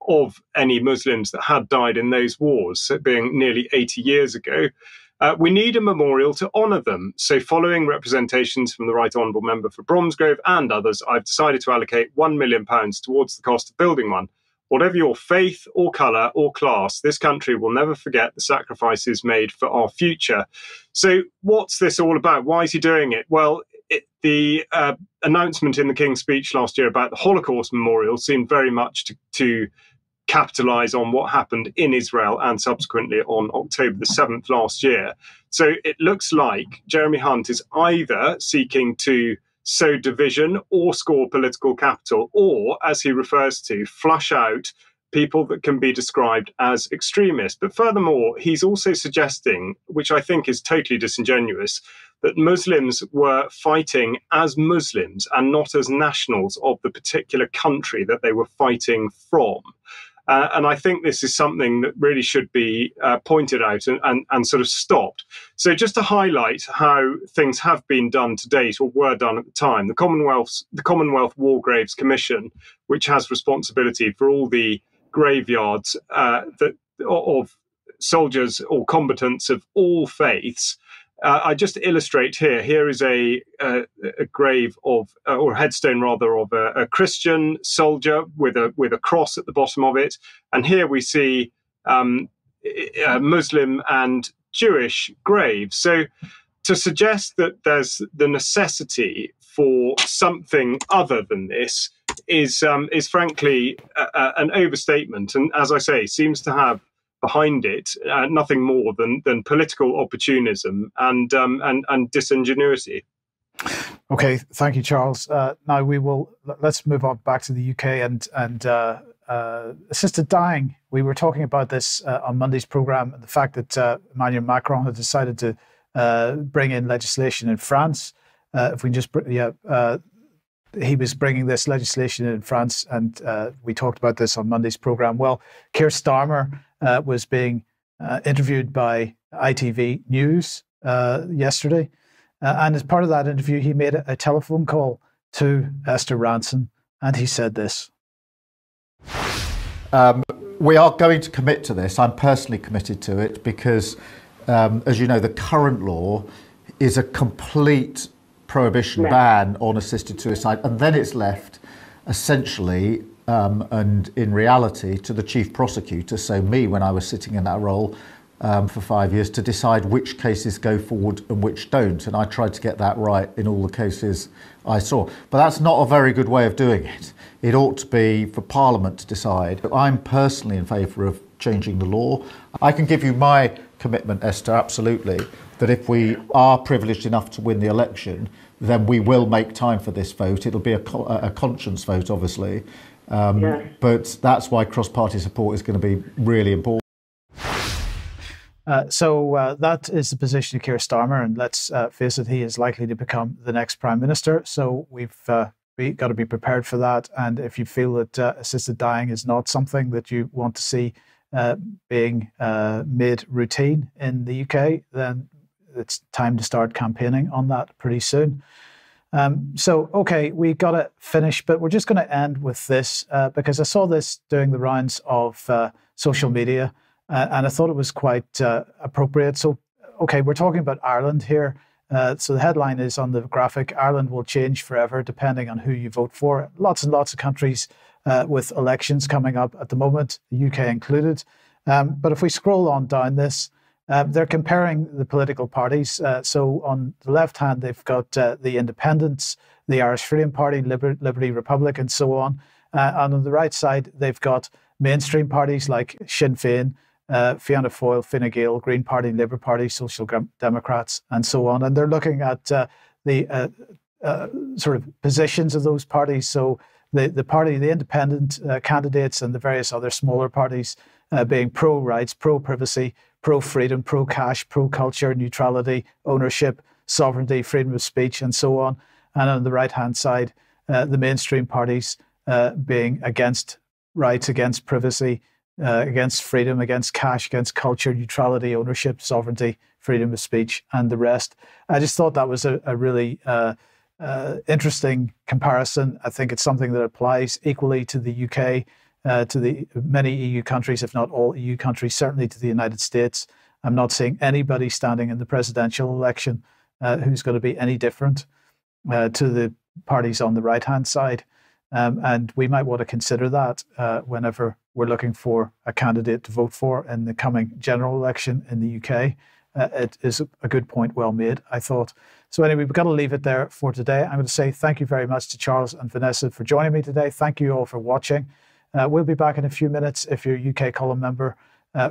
of any Muslims that had died in those wars, being nearly 80 years ago. We need a memorial to honour them. So following representations from the Right Honourable Member for Bromsgrove and others, I've decided to allocate £1 million towards the cost of building one. Whatever your faith or colour or class, this country will never forget the sacrifices made for our future. So what's this all about? Why is he doing it? Well, the announcement in the King's speech last year about the Holocaust Memorial seemed very much to capitalise on what happened in Israel and subsequently on October the 7th last year. So it looks like Jeremy Hunt is either seeking to sow division or score political capital, or, as he refers to, flush out people that can be described as extremists. But furthermore, he's also suggesting, which I think is totally disingenuous, that Muslims were fighting as Muslims and not as nationals of the particular country that they were fighting from. And I think this is something that really should be pointed out and sort of stopped. So just to highlight how things have been done to date or were done at the time, the Commonwealth War Graves Commission, which has responsibility for all the graveyards of soldiers or combatants of all faiths, I just illustrate here. Here is a grave of, or a headstone rather, of a Christian soldier with a cross at the bottom of it, and here we see Muslim and Jewish graves. So to suggest that there's the necessity for something other than this is frankly an overstatement, and as I say, seems to have behind it nothing more than political opportunism and disingenuity. Okay, thank you, Charles. Now let's move on back to the UK and assisted dying. We were talking about this on Monday's programme, the fact that Emmanuel Macron had decided to bring in legislation in France. He was bringing this legislation in France, and we talked about this on Monday's programme. Well, Keir Starmer was being interviewed by ITV News yesterday. And as part of that interview, he made a telephone call to Esther Rantzen, and he said this. We are going to commit to this. I'm personally committed to it because, as you know, the current law is a complete prohibition, ban on assisted suicide. And then it's left essentially, and in reality, to the chief prosecutor, so me when I was sitting in that role, for 5 years, to decide which cases go forward and which don't. And I tried to get that right in all the cases I saw. But that's not a very good way of doing it. It ought to be for Parliament to decide. I'm personally in favour of changing the law. I can give you my commitment, Esther, absolutely, that if we are privileged enough to win the election, then we will make time for this vote. It'll be a conscience vote, obviously. But that's why cross-party support is going to be really important. So that is the position of Keir Starmer, and let's face it, he is likely to become the next Prime Minister. So we've got to be prepared for that. And if you feel that assisted dying is not something that you want to see being made routine in the UK, then it's time to start campaigning on that pretty soon. Okay, we got to finish, but we're just going to end with this because I saw this doing the rounds of social media. And I thought it was quite appropriate. So, okay, we're talking about Ireland here. So the headline is on the graphic, Ireland will change forever depending on who you vote for. Lots and lots of countries with elections coming up at the moment, the UK included. But if we scroll on down this, they're comparing the political parties. So on the left hand, they've got the Independents, the Irish Freedom Party, Liberty Republic, and so on. And on the right side, they've got mainstream parties like Sinn Féin, Fianna Fáil, Fine Gael, Green Party, Labour Party, Social Democrats, and so on. And they're looking at the sort of positions of those parties. So the party, the independent candidates and the various other smaller parties being pro-rights, pro-privacy, pro-freedom, pro-cash, pro-culture, neutrality, ownership, sovereignty, freedom of speech, and so on. And on the right-hand side, the mainstream parties being against rights, against privacy, against freedom, against cash, against culture, neutrality, ownership, sovereignty, freedom of speech, and the rest. I just thought that was a really interesting comparison. I think it's something that applies equally to the UK, to the many EU countries, if not all EU countries, certainly to the United States. I'm not seeing anybody standing in the presidential election who's going to be any different to the parties on the right-hand side. And we might want to consider that whenever we're looking for a candidate to vote for in the coming general election in the UK. It is a good point, well made, I thought. So anyway, we've got to leave it there for today. I'm going to say thank you very much to Charles and Vanessa for joining me today. Thank you all for watching. We'll be back in a few minutes if you're a UK Column member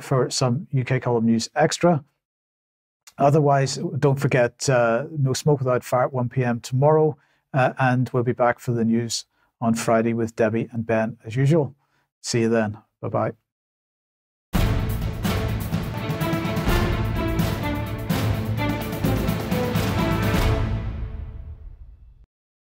for some UK Column News Extra. Otherwise, don't forget No Smoke Without Fire at 1 p.m. tomorrow. And we'll be back for the news on Friday with Debbie and Ben as usual. See you then. Bye-bye.